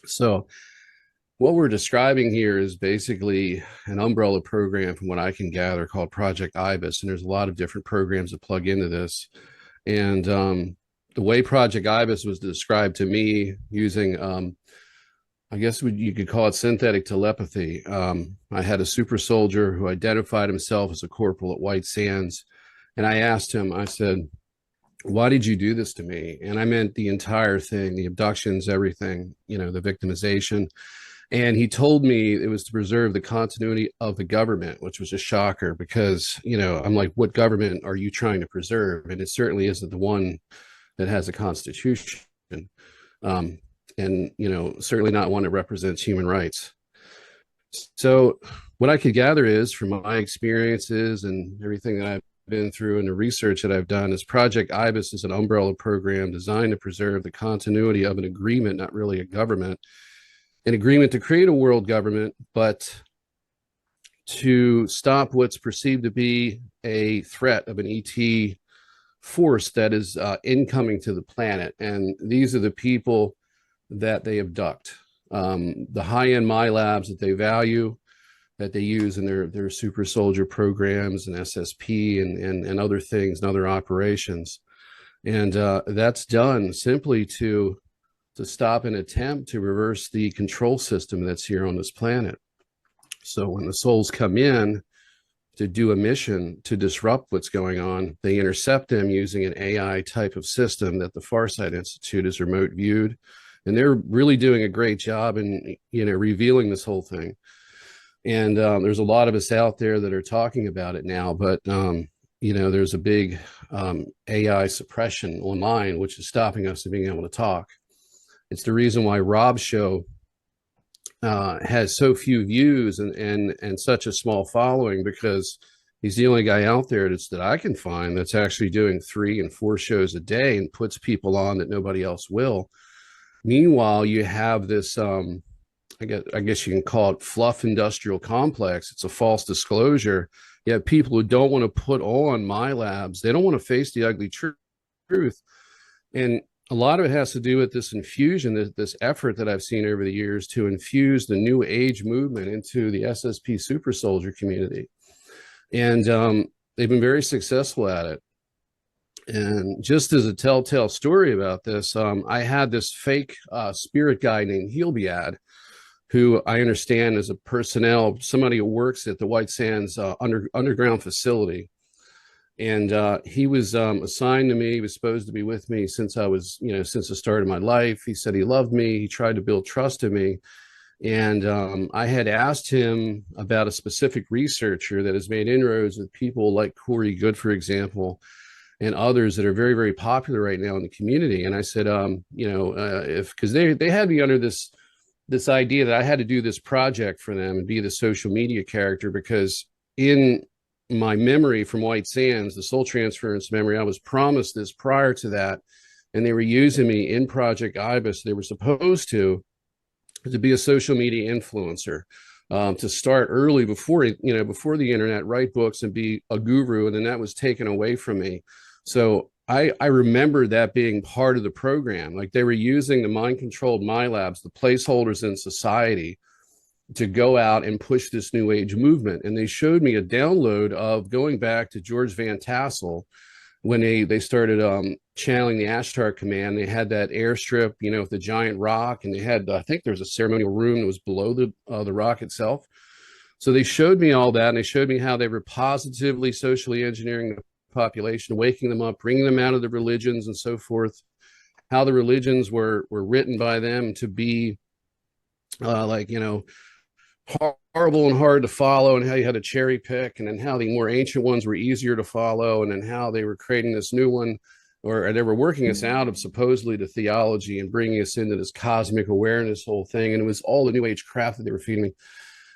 So what we're describing here is basically an umbrella program from what I can gather called Project Ibis. And there's a lot of different programs that plug into this. And the way Project Ibis was described to me using, I guess you could call it synthetic telepathy. I had a super soldier who identified himself as a corporal at White Sands. And I asked him, I said, why did you do this to me? And I meant the entire thing, the abductions, everything, the victimization. And he told me it was to preserve the continuity of the government, which was a shocker because, I'm like, what government are you trying to preserve? And it certainly isn't the one that has a constitution. And, certainly not one that represents human rights. So what I could gather is from my experiences and everything that I've been through and the research that I've done is Project Ibis is an umbrella program designed to preserve the continuity of an agreement, not really a government, an agreement to create a world government, but to stop what's perceived to be a threat of an ET force that is incoming to the planet. And these are the people that they abduct. The high-end My Labs that they value, that they use in their super soldier programs and SSP and other things and other operations. And that's done simply to stop an attempt to reverse the control system that's here on this planet. So when the souls come in to do a mission to disrupt what's going on, they intercept them using an AI type of system that the Farsight Institute is remote viewed. And they're really doing a great job in, revealing this whole thing. And there's a lot of us out there that are talking about it now, but, there's a big AI suppression online, which is stopping us from being able to talk. It's the reason why Rob's show has so few views and such a small following, because he's the only guy out there that I can find that's actually doing 3 and 4 shows a day and puts people on that nobody else will. Meanwhile, you have this, I guess you can call it fluff industrial complex. It's a false disclosure. You have people who don't want to put on My Labs. They don't want to face the ugly truth. And a lot of it has to do with this infusion, this effort that I've seen over the years to infuse the new age movement into the SSP super soldier community. And they've been very successful at it. And just as a telltale story about this, I had this fake spirit guy named Heelbead, who I understand is somebody who works at the White Sands underground facility. And he was assigned to me. He was supposed to be with me since the start of my life. He said he loved me. He tried to build trust in me. And I had asked him about a specific researcher that has made inroads with people like Corey Good, for example, and others that are very, very popular right now in the community. And I said, because they had me under this idea that I had to do this project for them and be the social media character, because in my memory from White Sands, the soul transference memory, I was promised this prior to that, and they were using me in Project Ibis. They were supposed to be a social media influencer, to start early before the internet, write books and be a guru, and then that was taken away from me. So I remember that being part of the program. Like, they were using the mind-controlled My Labs, the placeholders in society, to go out and push this new age movement. And they showed me a download of going back to George Van Tassel when they started channeling the Ashtar command. They had that airstrip, with the giant rock, and they had, I think there was a ceremonial room that was below the rock itself. So they showed me all that, and they showed me how they were positively socially engineering the population, waking them up, bringing them out of the religions and so forth, how the religions were written by them to be horrible and hard to follow, and how you had to cherry pick, and then how the more ancient ones were easier to follow, and then how they were creating this new one, or they were working us out of supposedly the theology and bringing us into this cosmic awareness whole thing. And it was all the new age crap that they were feeding me.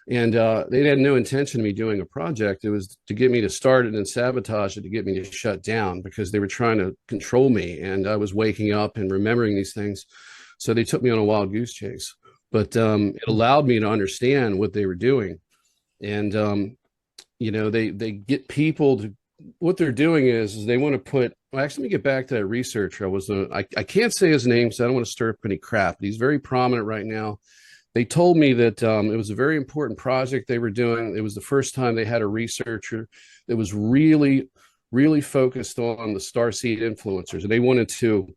And they had no intention of me doing a project. It was to get me to start it and sabotage it, to get me to shut down, because they were trying to control me. And I was waking up and remembering these things. So they took me on a wild goose chase. But it allowed me to understand what they were doing. And, they get people to what they're doing is they want to put, well, actually, let me get back to that researcher. I can't say his name, so I don't want to stir up any crap. He's very prominent right now. They told me that it was a very important project they were doing. It was the first time they had a researcher that was really, really focused on the starseed influencers. And they wanted to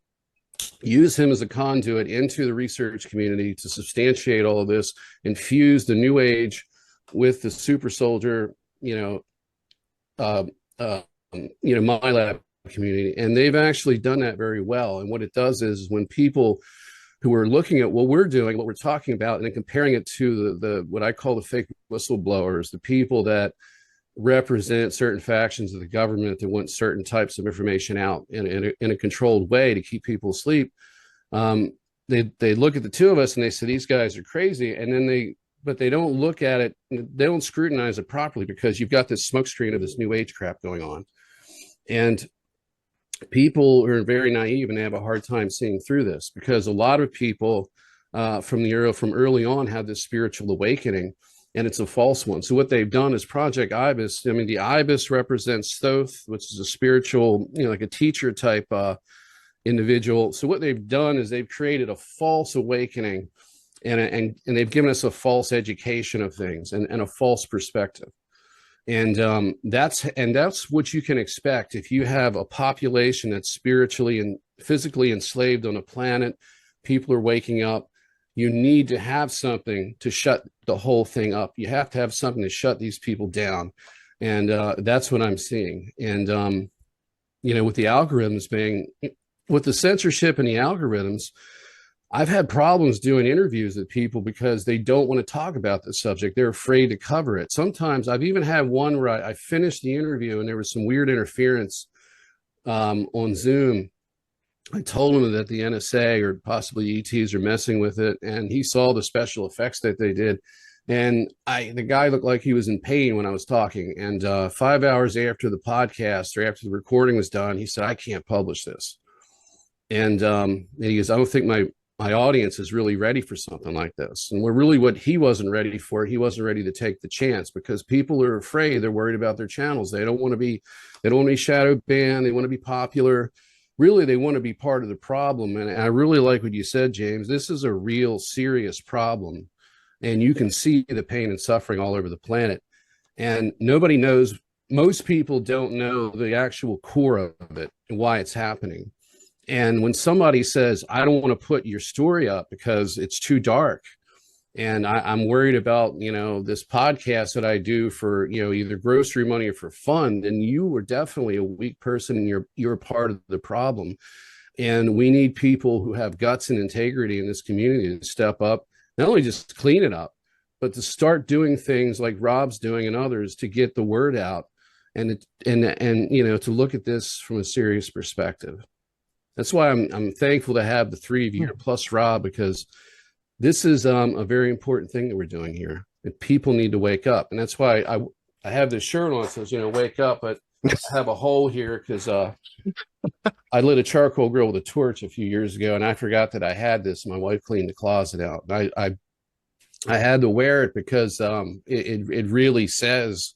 use him as a conduit into the research community to substantiate all of this, infuse the new age with the super soldier, uh, my lab community. And they've actually done that very well. And what it does is when people who are looking at what we're doing, what we're talking about, and then comparing it to the what I call the fake whistleblowers, the people that represent certain factions of the government that want certain types of information out in a controlled way to keep people asleep. They look at the two of us and they say, these guys are crazy. And then but they don't look at it. They don't scrutinize it properly because you've got this smoke screen of this new age crap going on. And people are very naive and they have a hard time seeing through this because a lot of people from early on had this spiritual awakening, and it's a false one. So what they've done is Project Ibis. I mean, the Ibis represents Thoth, which is a spiritual, like a teacher type individual. So what they've done is they've created a false awakening, and they've given us a false education of things and a false perspective. And that's what you can expect if you have a population that's spiritually and physically enslaved on a planet. People are waking up. You need to have something to shut the whole thing up. You have to have something to shut these people down. And that's what I'm seeing. And, with the algorithms with the censorship and the algorithms, I've had problems doing interviews with people because they don't want to talk about the subject. They're afraid to cover it. Sometimes I've even had one where I finished the interview and there was some weird interference on Zoom. I told him that the NSA or possibly ETs are messing with it, and he saw the special effects that they did. And the guy looked like he was in pain when I was talking. And 5 hours after the podcast or after the recording was done, he said, I can't publish this. And he goes, I don't think my audience is really ready for something like this. And what he wasn't ready for, he wasn't ready to take the chance because people are afraid. They're worried about their channels. They don't want to be shadow banned. They want to be popular. Really, they want to be part of the problem. And I really like what you said, James. This is a real serious problem. And you can see the pain and suffering all over the planet. And nobody knows, most people don't know the actual core of it and why it's happening. And when somebody says, I don't want to put your story up because it's too dark, and I'm worried about, this podcast that I do for, either grocery money or for fun, then you are definitely a weak person and you're part of the problem. And we need people who have guts and integrity in this community to step up, not only just clean it up, but to start doing things like Rob's doing and others to get the word out and to look at this from a serious perspective. That's why I'm thankful to have the three of you plus Rob, because this is a very important thing that we're doing here. And people need to wake up. And that's why I have this shirt on that says, wake up, but I have a hole here because I lit a charcoal grill with a torch a few years ago, and I forgot that I had this. My wife cleaned the closet out. And I had to wear it because it really says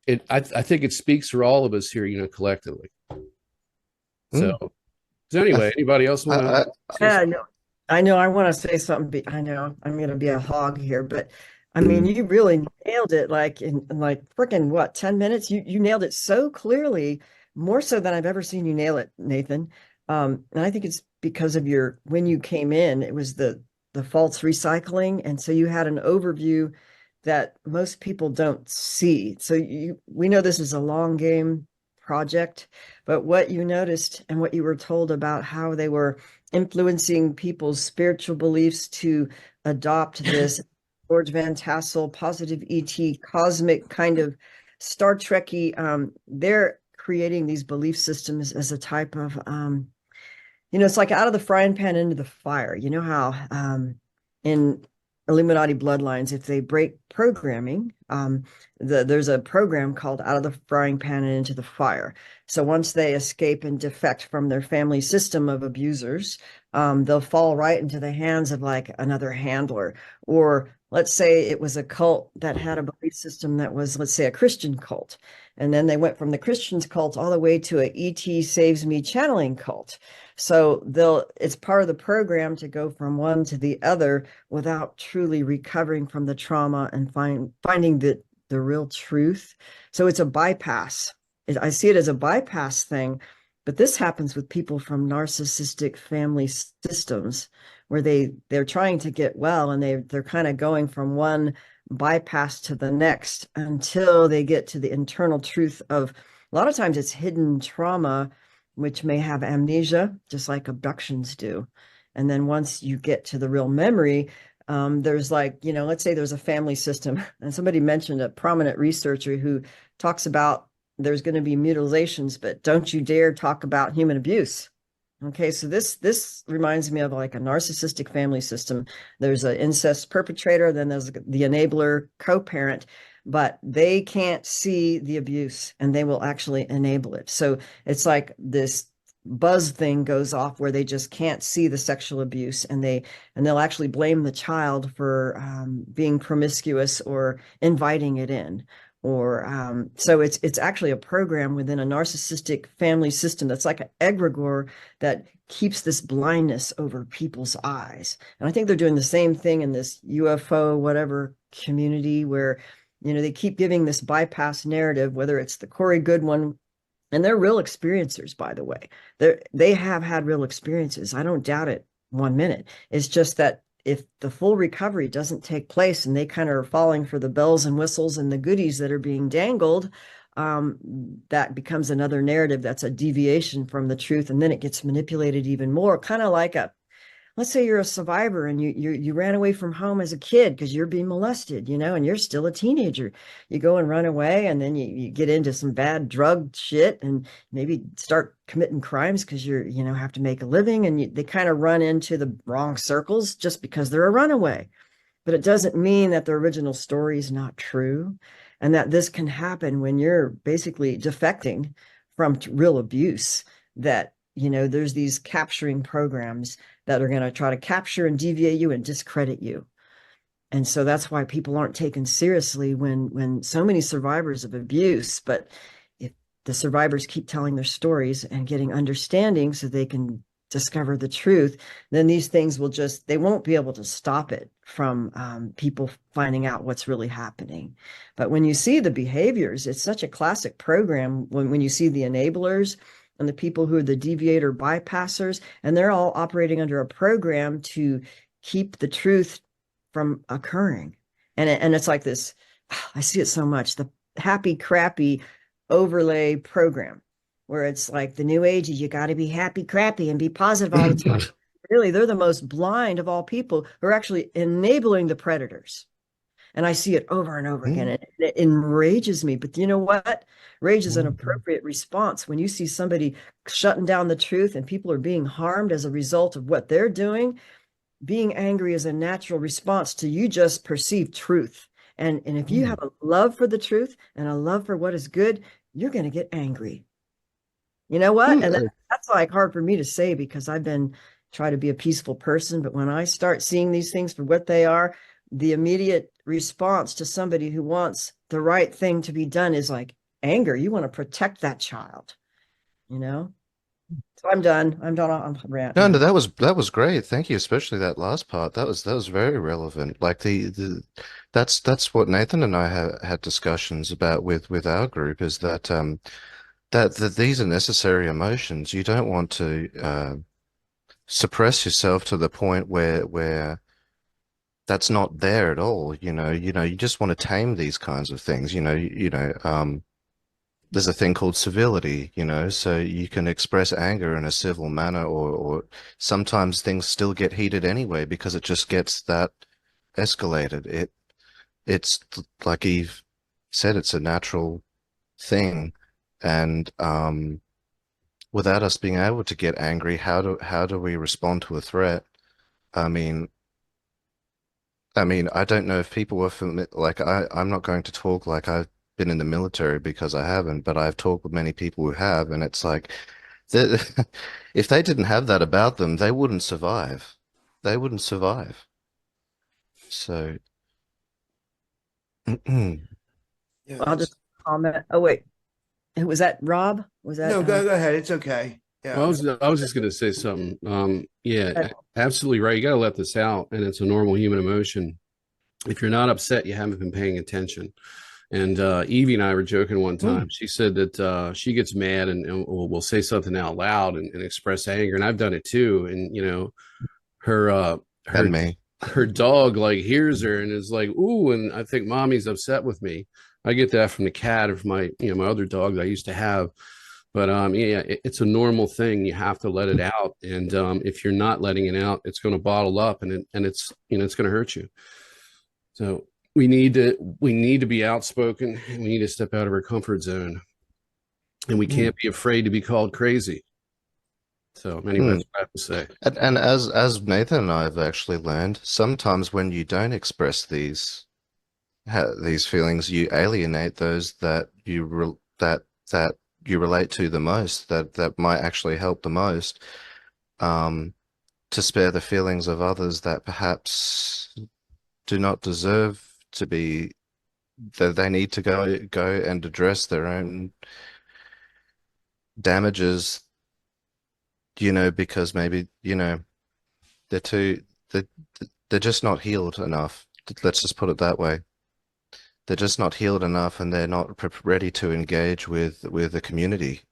it. I think it speaks for all of us here, collectively. So anyway, anybody else want to? Yeah, I know. I want to say something. I know I'm going to be a hog here, but I mean, you really nailed it. Like in freaking 10 minutes? You nailed it so clearly, more so than I've ever seen you nail it, Nathan. And I think it's because of when you came in, it was the false recycling, and so you had an overview that most people don't see. So we know this is a long game project, but what you noticed and what you were told about how they were influencing people's spiritual beliefs to adopt this George Van Tassel positive ET cosmic kind of Star Trekky, they're creating these belief systems as a type of it's like out of the frying pan into the fire. You know how in Illuminati bloodlines, if they break programming, there's a program called out of the frying pan and into the fire. So once they escape and defect from their family system of abusers, they'll fall right into the hands of like another handler. Or let's say it was a cult that had a belief system that was, let's say, a Christian cult. And then they went from the Christian's cult all the way to a ET saves me channeling cult. So it's part of the program to go from one to the other without truly recovering from the trauma and finding the real truth. So it's a bypass. I see it as a bypass thing, but this happens with people from narcissistic family systems where they're trying to get well, and they're kind of going from one bypass to the next until they get to the internal truth of, a lot of times it's hidden trauma, which may have amnesia, just like abductions do. And then once you get to the real memory, there's like, let's say there's a family system, and somebody mentioned a prominent researcher who talks about there's going to be mutilations, but don't you dare talk about human abuse. Okay, so this reminds me of like a narcissistic family system. There's an incest perpetrator, then there's the enabler co-parent, but they can't see the abuse and they will actually enable it. So it's like this buzz thing goes off where they just can't see the sexual abuse, and they'll actually blame the child for being promiscuous or inviting it in. Or so it's actually a program within a narcissistic family system that's like an egregore that keeps this blindness over people's eyes. And I think they're doing the same thing in this UFO whatever community where they keep giving this bypass narrative, whether it's the Corey Goodwin, and they're real experiencers, by the way. They have had real experiences. I don't doubt it 1 minute. It's just that if the full recovery doesn't take place and they kind of are falling for the bells and whistles and the goodies that are being dangled, that becomes another narrative that's a deviation from the truth. And then it gets manipulated even more, kind of like let's say you're a survivor and you ran away from home as a kid because you're being molested, and you're still a teenager. You go and run away, and then you get into some bad drug shit and maybe start committing crimes because have to make a living, and they kind of run into the wrong circles just because they're a runaway. But it doesn't mean that the original story is not true, and that this can happen when you're basically defecting from real abuse. That there's these capturing programs that are going to try to capture and deviate you and discredit you. And so that's why people aren't taken seriously when so many survivors of abuse. But if the survivors keep telling their stories and getting understanding so they can discover the truth, then these things they won't be able to stop it from people finding out what's really happening. But when you see the behaviors, it's such a classic program when you see the enablers and the people who are the deviator bypassers, and they're all operating under a program to keep the truth from occurring. And it's like this, I see it so much, the happy, crappy overlay program, where it's like the new age, you got to be happy, crappy, and be positive all the time. Really, they're the most blind of all people who are actually enabling the predators. And I see it over and over again. And it enrages me. But you know what? Rage is an appropriate response. When you see somebody shutting down the truth and people are being harmed as a result of what they're doing, being angry is a natural response to you just perceived truth. And if you have a love for the truth and a love for what is good, you're going to get angry. You know what? And that's like hard for me to say because I've been trying to be a peaceful person. But when I start seeing these things for what they are, the immediate response to somebody who wants the right thing to be done is like anger. You want to protect that child, So I'm done. I'm ranting. No, that was great. Thank you, especially that last part. That was very relevant. Like that's what Nathan and I had discussions about with our group is that these are necessary emotions. You don't want to suppress yourself to the point where that's not there at all. You just want to tame these kinds of things. There's a thing called civility, so you can express anger in a civil manner, or sometimes things still get heated anyway because it just gets that escalated. It's like Eve said, it's a natural thing, and without us being able to get angry, how do we respond to a threat? I mean, I don't know if people are familiar, like I'm not going to talk like I've been in the military because I haven't, but I've talked with many people who have, and it's like If they didn't have that about them, they wouldn't survive. They wouldn't survive. So, Yeah, I'll just comment. Oh, wait. Was that Rob? Was that no, go ahead. It's okay. Well, Yeah. I was just going to say something. Yeah, uh, absolutely right. You got to let this out, and it's a normal human emotion. If you're not upset, you haven't been paying attention. And Evie and I were joking one time. She said that she gets mad and will say something out loud and express anger, and I've done it too. And her and me. her dog like hears her and is like, "Ooh," and I think mommy's upset with me. I get that from the cat or from my other dog that I used to have. But yeah, it's a normal thing. You have to let it out, and if you're not letting it out, it's going to bottle up, and it's it's going to hurt you. So we need to be outspoken, and we need to step out of our comfort zone, and we can't be afraid to be called crazy. So anyway, that's what I have to say. And as Nathan and I have actually learned, sometimes when you don't express these feelings, you alienate those that that you relate to the most, that might actually help the most, to spare the feelings of others that perhaps do not deserve to be, that they need to go and address their own damages, because maybe, they're too they're, they're just not healed enough. Let's just put it that way. They're just not healed enough, and they're not ready to engage with the community.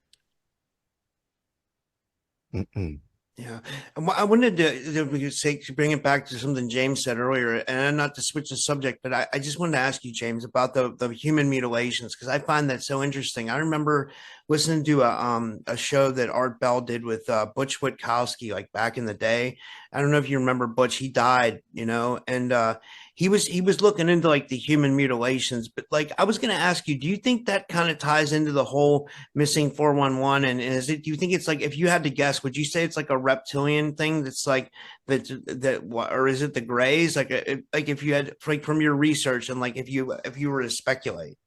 Mm-mm. Yeah, and I wanted to bring it back to something James said earlier, and not to switch the subject, but I just wanted to ask you, James, about the human mutilations, because I find that so interesting. I remember listening to a show that Art Bell did with Butch Witkowski, like back in the day. I don't know if you remember Butch. He died, and he was looking into like the human mutilations. But like I was going to ask you, do you think that kind of ties into the whole missing 411? And do you think it's like, if you had to guess, would you say it's like a reptilian thing that's like that, or is it the Greys? Like if you had, like, from your research, and like if you were to speculate.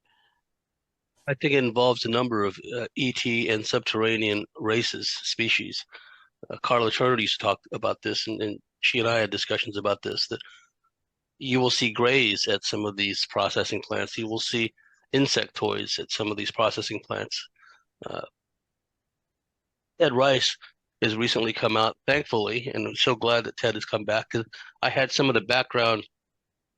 I think it involves a number of ET and subterranean species. Carla Turner used to talk about this, and she and I had discussions about this, that you will see greys at some of these processing plants. You will see insectoids at some of these processing plants. Ted Rice has recently come out, thankfully, and I'm so glad that Ted has come back, because I had some of the background,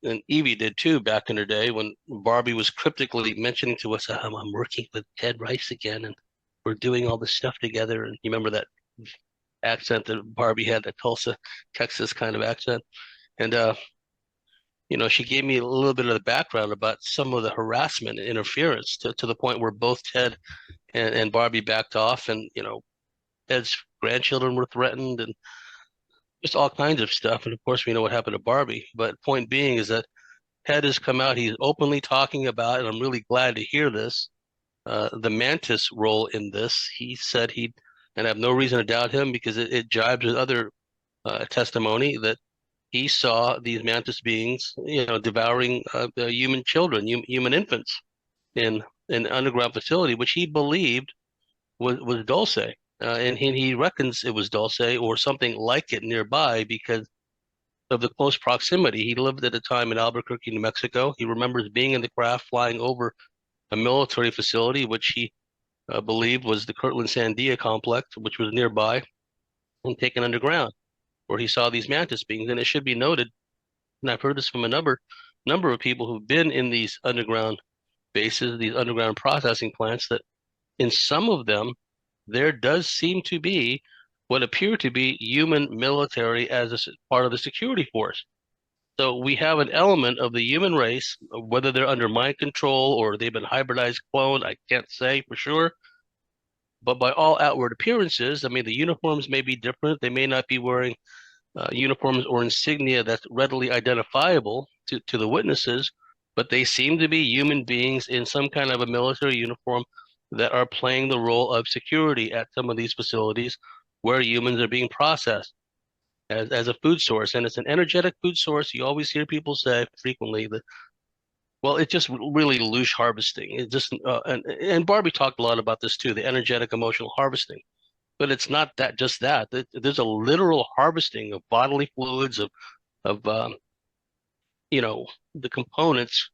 and Evie did too, back in her day when Barbie was cryptically mentioning to us, I'm working with Ted Rice again, and we're doing all this stuff together. And you remember that accent that Barbie had, that Tulsa, Texas kind of accent. And she gave me a little bit of the background about some of the harassment and interference to the point where both Ted and Barbie backed off, and Ted's grandchildren were threatened, and just all kinds of stuff. And of course, we know what happened to Barbie. But point being is that Ted has come out, he's openly talking about, and I'm really glad to hear this, the mantis role in this. He said and I have no reason to doubt him, because it jibes with other testimony, that he saw these mantis beings, devouring human children, human infants in an underground facility, which he believed was Dulce. And he reckons it was Dulce or something like it nearby because of the close proximity. He lived at a time in Albuquerque, New Mexico. He remembers being in the craft flying over a military facility, which he believed was the Kirtland Sandia complex, which was nearby, and taken underground, where he saw these mantis beings. And it should be noted, and I've heard this from a number of people who've been in these underground bases, these underground processing plants, that in some of them, there does seem to be what appear to be human military as a part of the security force. So we have an element of the human race, whether they're under mind control or they've been hybridized, cloned, I can't say for sure. But by all outward appearances, I mean, the uniforms may be different. They may not be wearing uniforms or insignia that's readily identifiable to the witnesses, but they seem to be human beings in some kind of a military uniform that are playing the role of security at some of these facilities where humans are being processed as a food source. And it's an energetic food source. You always hear people say frequently that, well, it's just really loose harvesting. It just and Barbie talked a lot about this too, the energetic emotional harvesting. But it's not that just that. There's a literal harvesting of bodily fluids of you know, the components,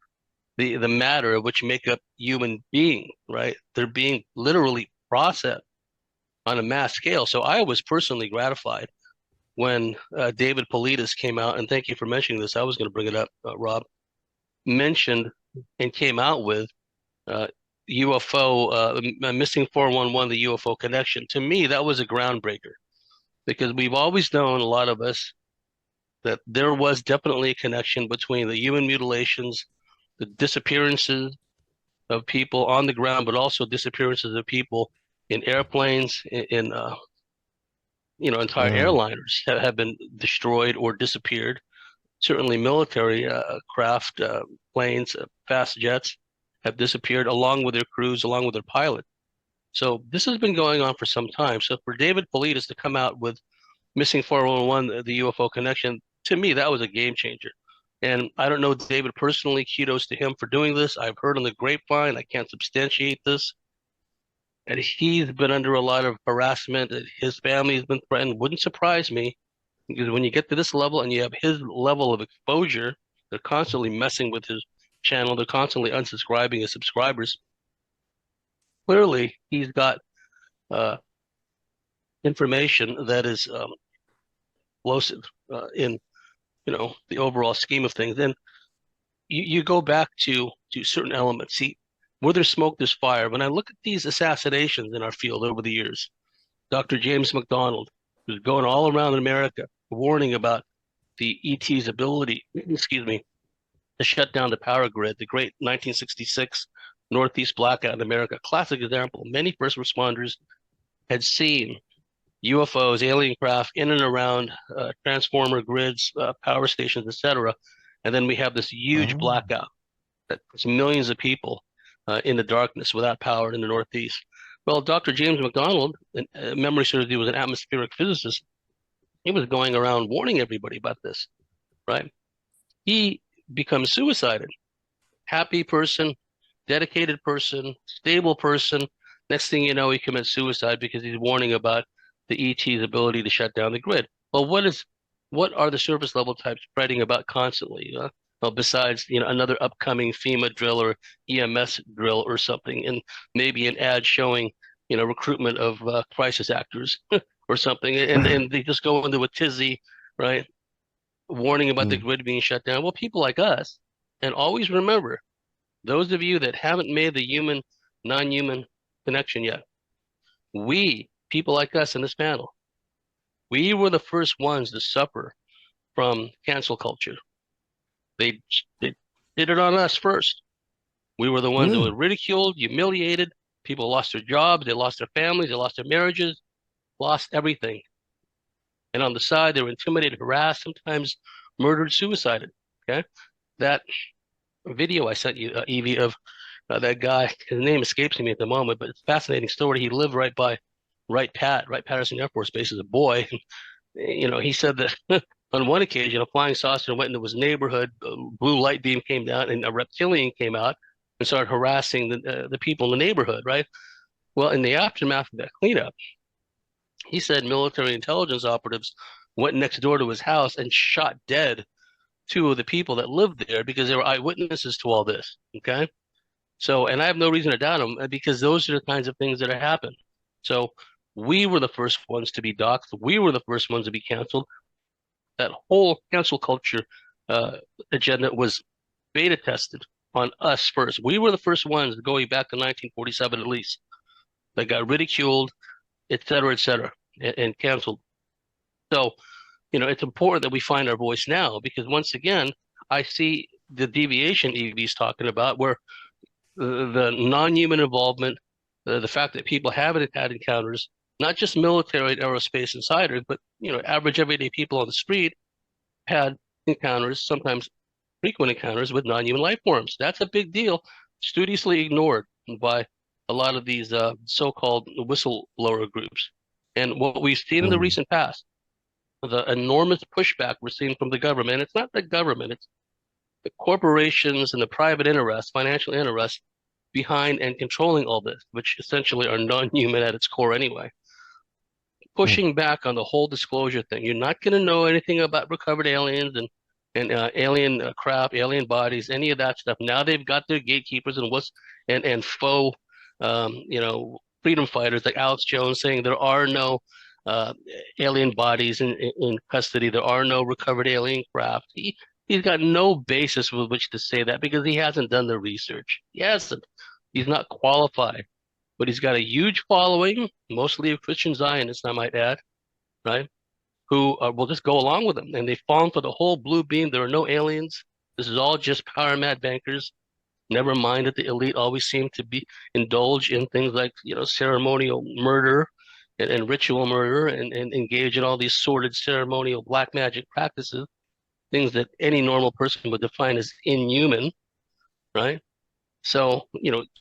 the matter which make up human being, right? They're being literally processed on a mass scale. So I was personally gratified when David Politis came out, and thank you for mentioning this. I was going to bring it up, Rob, mentioned and came out with UFO, missing 411, the UFO connection. To me, that was a groundbreaker because we've always known, a lot of us, that there was definitely a connection between the human mutilations, the disappearances of people on the ground, but also disappearances of people in airplanes, in entire airliners have been destroyed or disappeared. Certainly, military craft, planes, fast jets have disappeared along with their crews, along with their pilot. So this has been going on for some time. So for David Politis to come out with missing 411, the UFO connection, to me, that was a game changer. And I don't know David personally. Kudos to him for doing this. I've heard on the grapevine, I can't substantiate this, and he's been under a lot of harassment. His family has been threatened. Wouldn't surprise me, because when you get to this level and you have his level of exposure, they're constantly messing with his channel. They're constantly unsubscribing his subscribers. Clearly, he's got information that is explosive in the overall scheme of things. And you go back to certain elements. See, where there's smoke, there's fire. When I look at these assassinations in our field over the years, Dr. James McDonald, who's going all around America warning about the ET's ability, excuse me, to shut down the power grid, the great 1966 Northeast blackout in America. Classic example. Many first responders had seen UFOs, alien craft in and around transformer grids, power stations, etc. And then we have this huge blackout that's millions of people in the darkness without power in the Northeast. Well, Dr. James McDonald, memory serves, he was an atmospheric physicist. He was going around warning everybody about this, right? He becomes suicided. Happy person, dedicated person, stable person. Next thing you know, he commits suicide because he's warning about the ET's ability to shut down the grid. Well, what are the surface level types spreading about constantly? Well, besides another upcoming FEMA drill or EMS drill or something, and maybe an ad showing recruitment of crisis actors or something, and they just go into a tizzy, right? Warning about the grid being shut down. Well, people like us, and always remember, those of you that haven't made the human non-human connection yet, people like us in this panel, we were the first ones to suffer from cancel culture. They did it on us first. We were the ones that were ridiculed, humiliated. People lost their jobs, they lost their families, they lost their marriages, lost everything. And on the side, they were intimidated, harassed, sometimes murdered, suicided. Okay, that video I sent you, Evie, of that guy. His name escapes me at the moment, but it's a fascinating story. He lived right by Wright-Patterson Air Force Base as a boy. He said that on one occasion, a flying saucer went into his neighborhood, a blue light beam came down, and a reptilian came out and started harassing the people in the neighborhood, right? Well, in the aftermath of that cleanup, he said military intelligence operatives went next door to his house and shot dead 2 of the people that lived there because they were eyewitnesses to all this, okay? So, and I have no reason to doubt them because those are the kinds of things that have happened. So we were the first ones to be doxxed. We were the first ones to be canceled. That whole cancel culture agenda was beta tested on us first. We were the first ones going back to 1947 at least that got ridiculed, et cetera, and canceled. So, it's important that we find our voice now because once again, I see the deviation Evie's talking about where the non-human involvement, the fact that people haven't had encounters, not just military and aerospace insiders, but average everyday people on the street had encounters, sometimes frequent encounters with non-human life forms. That's a big deal, studiously ignored by a lot of these so-called whistleblower groups. And what we've seen in the recent past, the enormous pushback we're seeing from the government, it's not the government, it's the corporations and the private interests, financial interests behind and controlling all this, which essentially are non-human at its core anyway. pushing back on the whole disclosure thing. You're not going to know anything about recovered aliens and alien craft, alien bodies, any of that stuff. Now they've got their gatekeepers and faux, freedom fighters like Alex Jones saying there are no alien bodies in custody. There are no recovered alien craft. He's got no basis with which to say that because he hasn't done the research. He hasn't. He's not qualified. But he's got a huge following, mostly of Christian Zionists, I might add, right? Who will just go along with him. And they've fallen for the whole blue beam. There are no aliens. This is all just power mad bankers. Never mind that the elite always seem to be indulge in things like, ceremonial murder and ritual murder and engage in all these sordid ceremonial black magic practices, things that any normal person would define as inhuman, right? So,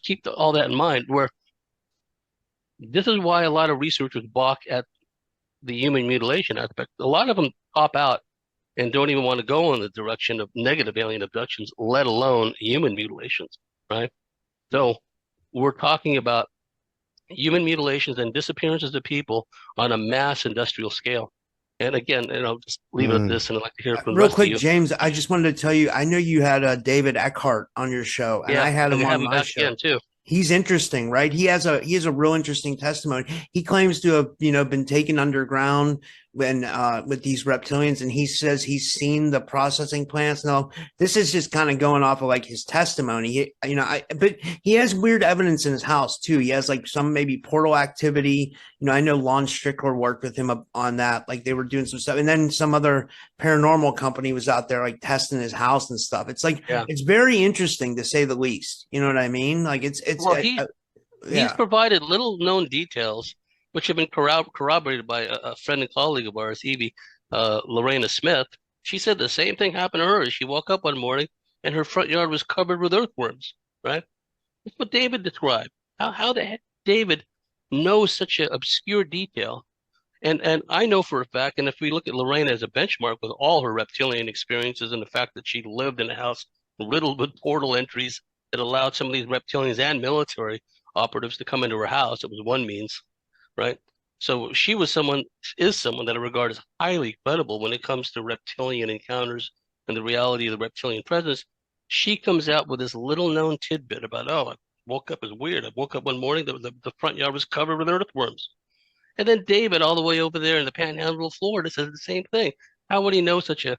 keep all that in mind, where this is why a lot of researchers balk at the human mutilation aspect. A lot of them pop out and don't even want to go in the direction of negative alien abductions, let alone human mutilations, right? So we're talking about human mutilations and disappearances of people on a mass industrial scale. And again, I'll just leave it at this, and I'd like to hear from the real rest quick, of you. James. I just wanted to tell you, I know you had David Eckhart on your show, and I had him on my show again too. He's interesting, right? He has a real interesting testimony. He claims to have, been taken underground when with these reptilians, and he says he's seen the processing plants. Now, this is just kind of going off of like his testimony. But he has weird evidence in his house too. He has like some maybe portal activity. I know Lon Strickler worked with him on that. Like they were doing some stuff, and then some other paranormal company was out there like testing his house and stuff. It's like it's very interesting to say the least. You know what I mean? Like it's. Well, he's provided little known details, which have been corroborated by a friend and colleague of ours, Evie, Lorena Smith. She said the same thing happened to her. She woke up one morning and her front yard was covered with earthworms, right? That's what David described. How the heck David knows such an obscure detail? And I know for a fact, and if we look at Lorena as a benchmark with all her reptilian experiences and the fact that she lived in a house riddled with portal entries that allowed some of these reptilians and military operatives to come into her house. It was one means, right? So she is someone that I regard as highly credible when it comes to reptilian encounters and the reality of the reptilian presence. She comes out with this little known tidbit about, I woke up as weird. I woke up one morning, the front yard was covered with earthworms. And then David, all the way over there in the panhandle of Florida, says the same thing. How would he know such a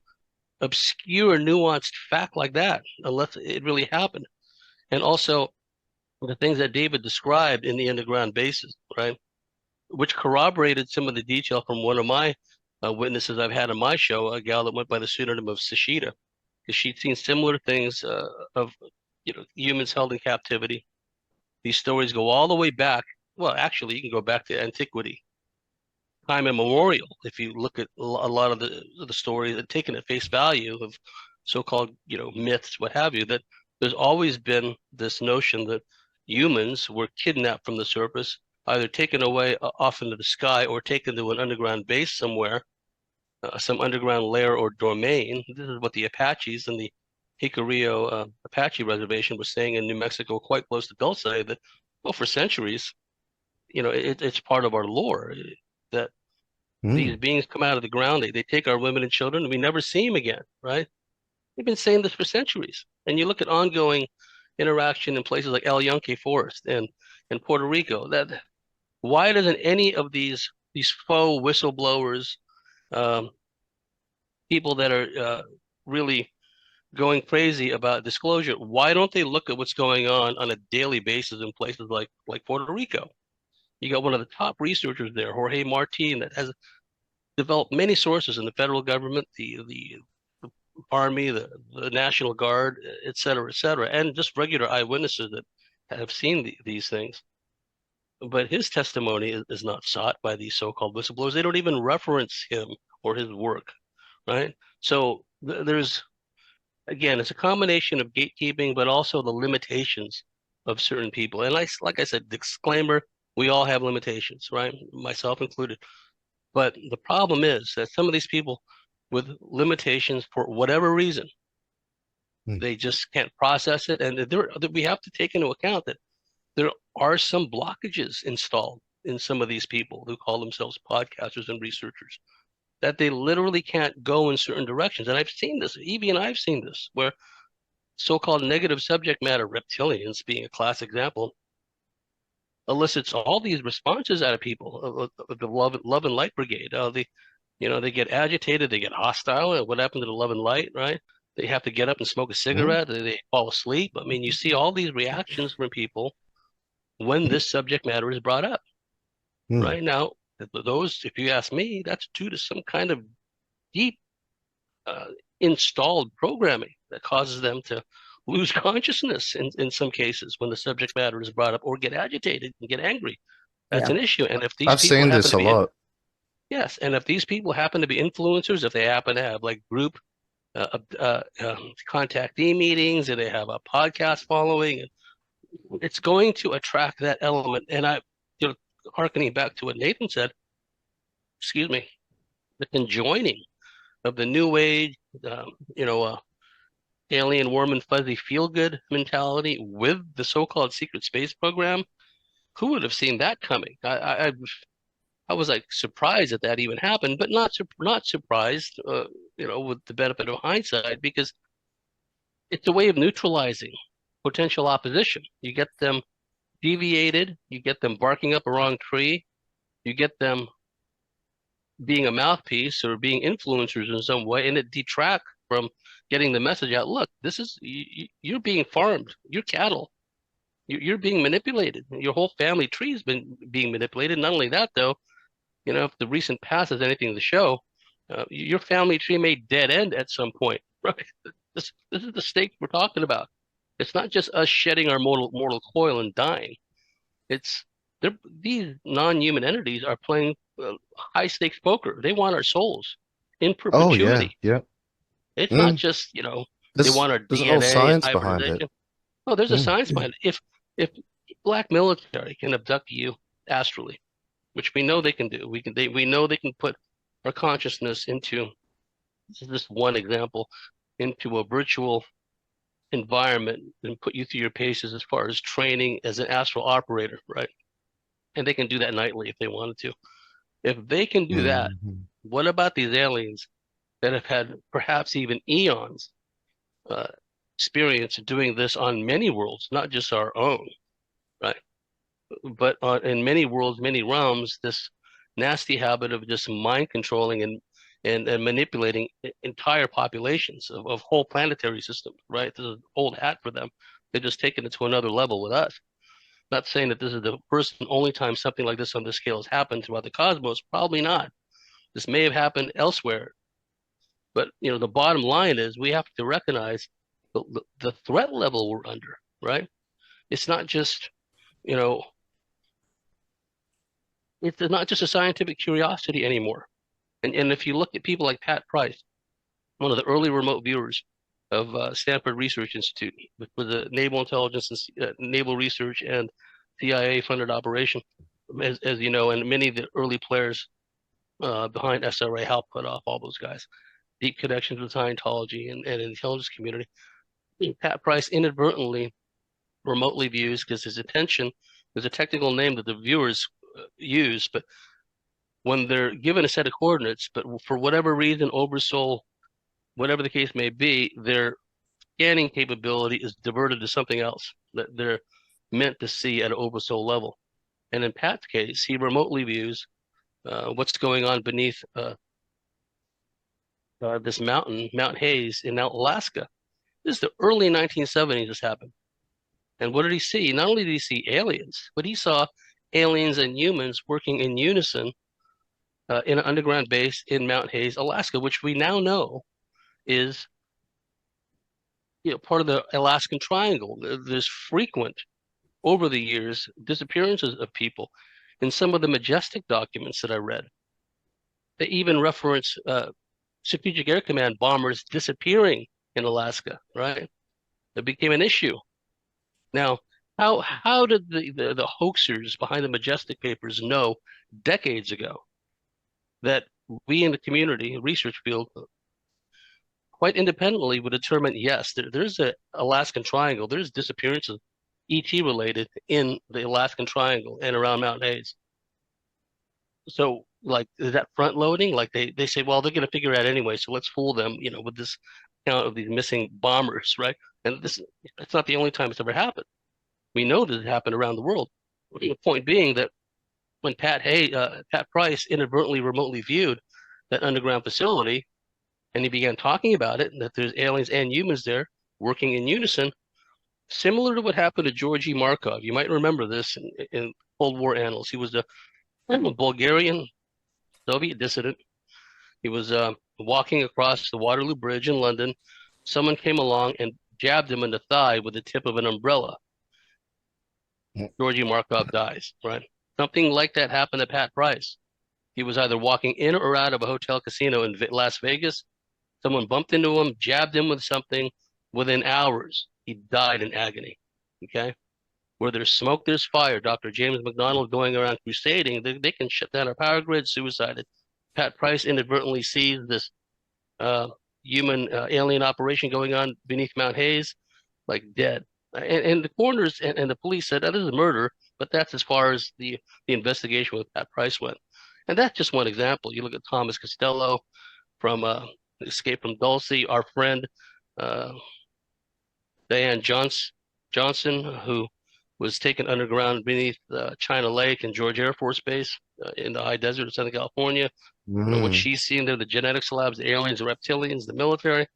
obscure, nuanced fact like that unless it really happened? And also the things that David described in the underground bases, right? Which corroborated some of the detail from one of my witnesses I've had on my show, a gal that went by the pseudonym of Sashida, because she'd seen similar things of humans held in captivity. These stories go all the way back. Well, actually, you can go back to antiquity, time immemorial. If you look at a lot of the stories, taken at face value of so-called myths, what have you, that there's always been this notion that humans were kidnapped from the surface, either taken away off into the sky or taken to an underground base somewhere, some underground lair or domain. This is what the Apaches and the Jicarilla Apache Reservation was saying in New Mexico, quite close to Dulce, that, for centuries, it's part of our lore that these beings come out of the ground, they take our women and children, and we never see them again, right? They've been saying this for centuries. And you look at ongoing interaction in places like El Yunque Forest and in Puerto Rico. Why doesn't any of these faux whistleblowers, people that are really going crazy about disclosure, why don't they look at what's going on a daily basis in places like Puerto Rico? You got one of the top researchers there, Jorge Martin, that has developed many sources in the federal government, the Army, the National Guard, et cetera, and just regular eyewitnesses that have seen these things. But his testimony is not sought by these so-called whistleblowers. They don't even reference him or his work, right? So there's, again, it's a combination of gatekeeping, but also the limitations of certain people. And like I said, disclaimer, we all have limitations, right? Myself included. But the problem is that some of these people with limitations for whatever reason, they just can't process it. And we have to take into account that there are some blockages installed in some of these people who call themselves podcasters and researchers, that they literally can't go in certain directions. And I've seen this, Evie and I've seen this, where so-called negative subject matter, reptilians being a class example, elicits all these responses out of people, the love and light brigade. They get agitated, they get hostile. What happened to the love and light, right? They have to get up and smoke a cigarette. They fall asleep. I mean, you see all these reactions from people when this subject matter is brought up. Right now, those, if you ask me, that's due to some kind of deep installed programming that causes them to lose consciousness in some cases when the subject matter is brought up, or get agitated and get angry. That's an issue. And if these I've people seen happen this to a be lot. yes, and if these people happen to be influencers, if they happen to have like group contactee meetings, and they have a podcast following, it's going to attract that element. And hearkening back to what Nathan said, excuse me, the conjoining of the new age, alien, warm and fuzzy feel good mentality with the so-called secret space program. Who would have seen that coming? I was like surprised that even happened, but not surprised, with the benefit of hindsight, because it's a way of neutralizing potential opposition. You get them deviated, you get them barking up a wrong tree, you get them being a mouthpiece or being influencers in some way, and it detracts from getting the message out. Look, this is you're being farmed. You're cattle. You're being manipulated. Your whole family tree has been being manipulated. Not only that, though, if the recent past is anything to show, your family tree may dead end at some point. Right? This is the stake we're talking about. It's not just us shedding our mortal coil and dying. These non-human entities are playing high stakes poker. They want our souls in perpetuity. Yeah. It's not just, they want our There's a whole DNA science and behind hybridization. it. Oh, there's a science behind it. If black military can abduct you astrally, which we know they can do, we know they can put our consciousness into, this is just one example, into a virtual environment and put you through your paces as far as training as an astral operator, right? And they can do that nightly if they wanted to. If they can do that, what about these aliens that have had perhaps even eons experience doing this on many worlds, not just our own, right? But in many worlds, many realms, this nasty habit of just mind controlling and manipulating entire populations of whole planetary systems, right? This is old hat for them. They're just taking it to another level with us. Not saying that this is the first and only time something like this on this scale has happened throughout the cosmos. Probably not. This may have happened elsewhere. But, the bottom line is we have to recognize the threat level we're under, right? It's not just, it's not just a scientific curiosity anymore. And if you look at people like Pat Price, one of the early remote viewers of Stanford Research Institute, with the Naval Intelligence and Naval Research and CIA-funded operation, as you know, and many of the early players behind SRA helped put off all those guys. Deep connections with Scientology and the intelligence community. Pat Price inadvertently remotely views, because his attention, there's a technical name that the viewers use, but when they're given a set of coordinates, but for whatever reason, oversoul, whatever the case may be, their scanning capability is diverted to something else that they're meant to see at an oversoul level. And in Pat's case, he remotely views what's going on beneath this mountain, Mount Hayes in Alaska. This is the early 1970s this happened. And what did he see? Not only did he see aliens, but he saw aliens and humans working in unison in an underground base in Mount Hayes, Alaska, which we now know is part of the Alaskan Triangle. There's frequent, over the years, disappearances of people. In some of the majestic documents that I read, they even reference Strategic Air Command bombers disappearing in Alaska, right? It became an issue. Now, how did the hoaxers behind the Majestic papers know decades ago that we in the community research field quite independently would determine, yes, there's an Alaskan Triangle, there's disappearances ET related in the Alaskan Triangle and around Mount Hayes. So like, is that front loading? Like they say, well, they're going to figure it out anyway, so let's fool them, with this count of these missing bombers, right? And it's not the only time it's ever happened. We know that it happened around the world. The point being that when Pat Price inadvertently remotely viewed that underground facility, and he began talking about it, and that there's aliens and humans there working in unison, similar to what happened to Georgy Markov. You might remember this in Cold War annals. He was a Bulgarian Soviet dissident. He was walking across the Waterloo Bridge in London. Someone came along and jabbed him in the thigh with the tip of an umbrella. Georgy Markov dies, right? Something like that happened to Pat Price. He was either walking in or out of a hotel casino in Las Vegas. Someone bumped into him, jabbed him with something. Within hours, he died in agony. Okay? Where there's smoke, there's fire. Dr. James McDonald going around crusading, they can shut down our power grid, suicided. Pat Price inadvertently sees this human alien operation going on beneath Mount Hayes, like dead. And the coroners and the police said that is a murder, but that's as far as the investigation with Pat Price went. And that's just one example. You look at Thomas Costello from Escape from Dulce, our friend Diane Johnson, who was taken underground beneath China Lake and George Air Force Base in the high desert of Southern California. What she's seen there, the genetics labs, the aliens, the reptilians, the military,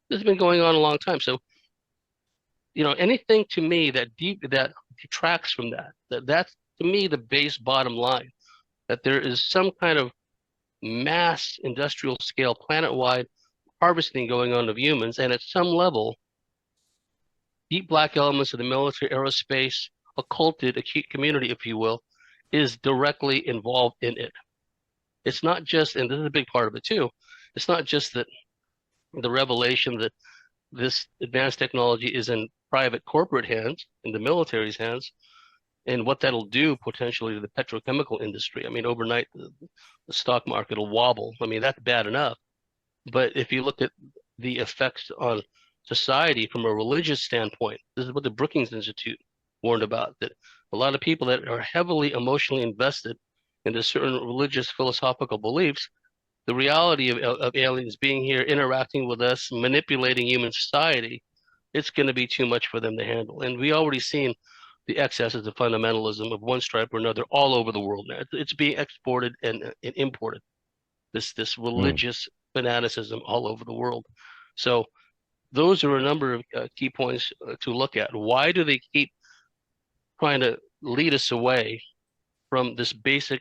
this has been going on a long time. So, anything to me that detracts from that's to me the base bottom line, that there is some kind of mass industrial scale planet-wide harvesting going on of humans, and at some level, deep black elements of the military, aerospace, occulted community, if you will, is directly involved in it. It's not just, and this is a big part of it too, it's not just that the revelation that this advanced technology is in private corporate hands, in the military's hands, and what that'll do potentially to the petrochemical industry. I mean, overnight, the stock market will wobble. I mean, that's bad enough. But if you look at the effects on society from a religious standpoint, this is what the Brookings Institute warned about, that a lot of people that are heavily emotionally invested into certain religious philosophical beliefs, the reality of aliens being here, interacting with us, manipulating human society, it's going to be too much for them to handle. And we already seen the excesses of fundamentalism of one stripe or another all over the world now. It's being exported and imported, this religious fanaticism all over the world. So those are a number of key points to look at. Why do they keep trying to lead us away from this basic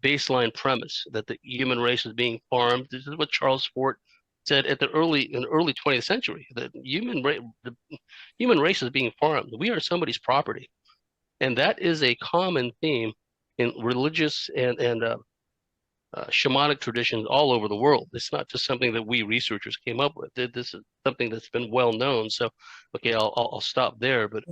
baseline premise that the human race is being farmed? This is what Charles Fort said in the early 20th century. The human race is being farmed. We are somebody's property, and that is a common theme in religious and shamanic traditions all over the world. It's not just something that we researchers came up with. This is something that's been well known. So, okay, I'll stop there. But